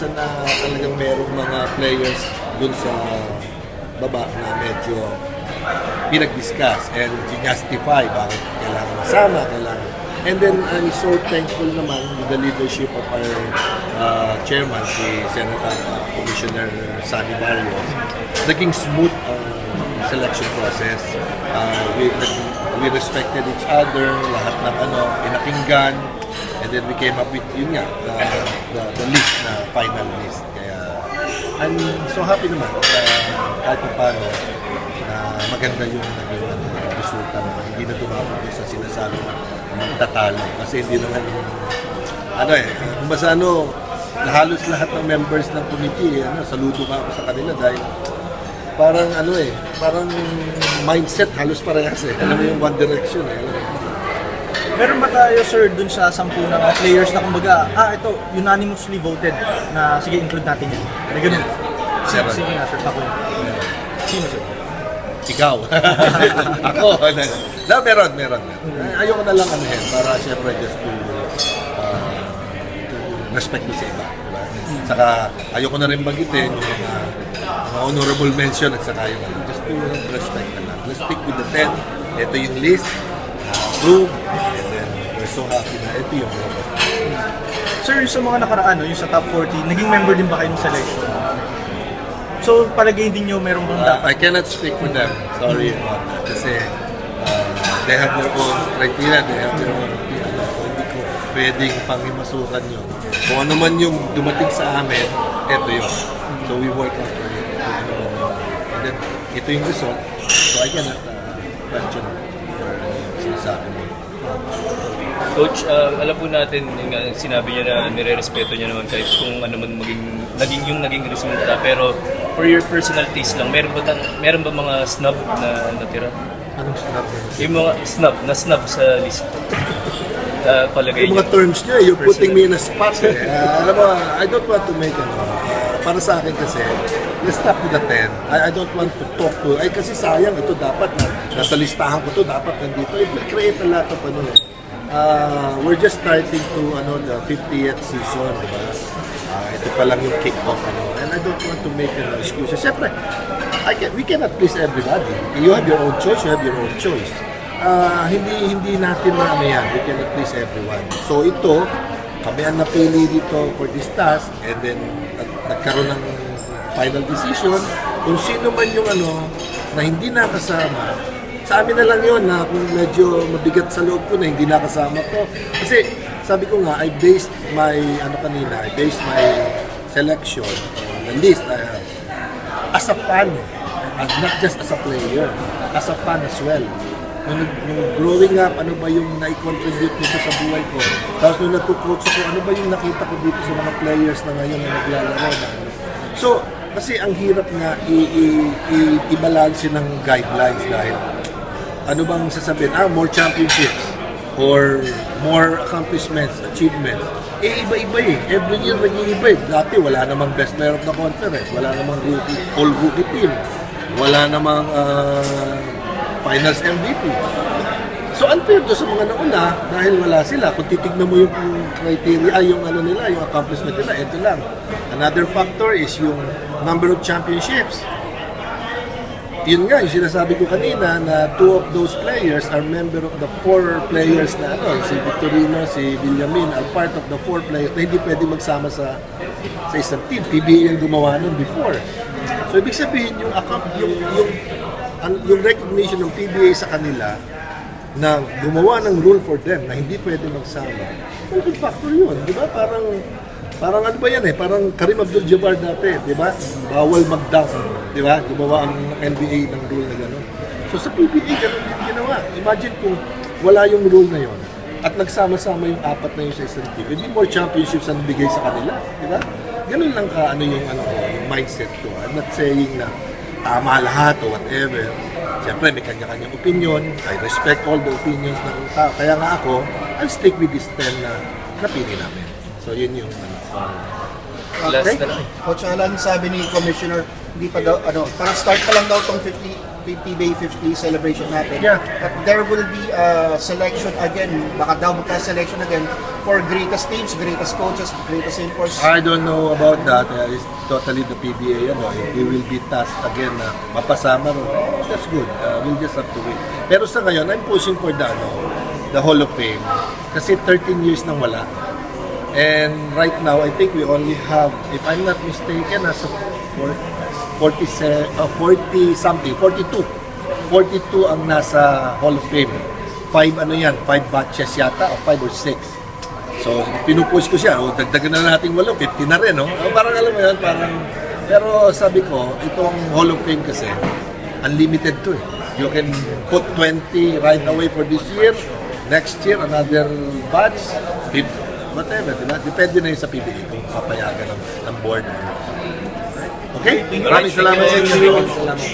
minsan na talagang merong mga players dun sa baba na medyo pinag-discuss and justify bakit kailangan masama, kailangan. And then I'm so thankful naman with the leadership of our chairman, si Senator Commissioner Sunny Barrios. Naging smooth ang selection process. We respected each other, lahat ng pinakinggan, and then we came up with yun nga, the list na final list. Kaya I'm so happy naman kahit pa paano na maganda yung naging resulta naman. Hindi na tumabot sa sinasabi na magtatalo. Kasi hindi naman halos lahat ng members ng committee, saludo ka ako sa kanila dahil parang parang mindset halos parehas eh. Alam mo yung one direction eh. Meron ba tayo, sir, dun sa 10 na players na kumbaga, ito, unanimously voted na sige, include natin yan. May ganun. Sige nga, sir. Ako. Sino, sir? Ikaw. Ako. Meron. Ayoko na lang para syempre just to respect mo sa iba. Diba? Saka ayoko na rin bagitin yung mga honorable mention at saka yung just to respect na lang. Let's stick with the 10. Ito yung list. Approve. And then we're so happy na ito yung Sir, sa mga nakaraan, yung sa top 40, naging member din ba kayo ng selection? So, palagay din nyo meron bang dapat? I cannot speak for them. Sorry about that. Kasi they have their own criteria, they have their own opinion. So, hindi ko pwedeng pangimasukan yun. Kung ano man yung dumating sa amin, ito yun. So, we work out for it. And then, ito yung result. So, I cannot question or sinasabi mo. Coach, alam po natin, yung sinabi niya na nire-respeto niya naman kahit kung ano man naging resulta. Pero for your personal taste lang, meron ba mga snub na natira? Anong snub? Yung mga snub sa list. Palagay Yung niyo. mga terms niya, you're putting me in a spot eh. Alam mo, I don't want to make para sa akin kasi, let's stop with the 10. I don't want to talk to, kasi sayang, ito dapat, nasa listahan ko to dapat nandito. It will create a lot of we're just starting to the 50th season, diba? Ito pa lang yung kick-off, and I don't want to make excuses. Siyempre, we cannot please everybody. You have your own choice, you have your own choice. Hindi natin na yan. We cannot please everyone. So ito, kami ang napili dito for this task, and then nagkaroon ng final decision. Kung sino man yung na hindi nakasama, sa amin na lang yun na kung medyo mabigat sa loob ko na hindi nakasama ko. Kasi sabi ko nga, I based my selection on the list as a fan, and not just as a player, as a fan as well. Nung growing up, ano ba yung na-contribute nito sa buhay ko? Tapos nung natucoach ako, ano ba yung nakita ko dito sa mga players na ngayon na naglalaro na So, kasi ang hirap nga i-balance ng guidelines dahil ano bang sasabihin? More championships or more accomplishments, achievements. Iba-iba eh. Every year nag-iiba eh. Dati wala namang best player of the conference, wala namang all-rookie team, wala namang finals MVP. So unfair to sa mga nauna dahil wala sila. Kung titignan mo yung criteria, yung nila, yung accomplishment nila, ito lang. Another factor is yung number of championships. Yun nga, yung sinasabi ko kanina na 2 of those players are member of the 4 players na si Victorino, si Villamin are part of the 4 players na hindi pwede magsama sa isang team. PBA yung gumawa nun before. So ibig sabihin yung recognition ng PBA sa kanila na gumawa ng rule for them na hindi pwede magsama. Good factor yun, di ba? Parang ano ba yan eh? Parang Kareem Abdul-Jabbar dati, di ba? Bawal mag-dunk, di ba? Gumawa ang NBA ng rule na gano'n. So sa PBA, gano'n din ginawa. Imagine kung wala yung rule na yon at nagsama-sama yung 4 na yun sa isang team. Hindi more championships ang bigay sa kanila, di ba? Gano'n lang yung mindset ko. I'm not saying na tama lahat o whatever. Siyempre, may kanya-kanyang opinion. I respect all the opinions ng tao. Kaya nga ako, I'll stick with this 10 na napili namin. So, yun yung Last na lang. Coach Alan, sabi ni Commissioner, hindi pa daw, parang start pa lang daw tong 50 PBA 50 celebration natin. Yeah. That there will be a selection again, baka daw selection again for greatest teams, greatest coaches, greatest imports. I don't know about that. It's totally the PBA. We will be tasked again na mapasama ron. That's good. We'll just have to wait. Pero sa ngayon, I'm pushing for the Hall of Fame. Kasi 13 years nang wala. And right now, I think we only have, if I'm not mistaken, as of 40 something, 42. 42 ang nasa Hall of Fame. 5 batches yata, o 5 or 6. So, pinupush ko siya, dagdagan na natin 8, 50 na rin, no? Parang alam mo yan, pero sabi ko, itong Hall of Fame kasi, unlimited to eh. You can put 20 right away for this year, next year, another batch, whatever, diba? Depende na yun sa PBA kung papayagan ng board. Okay? Maraming salamat sa inyo. Salamat.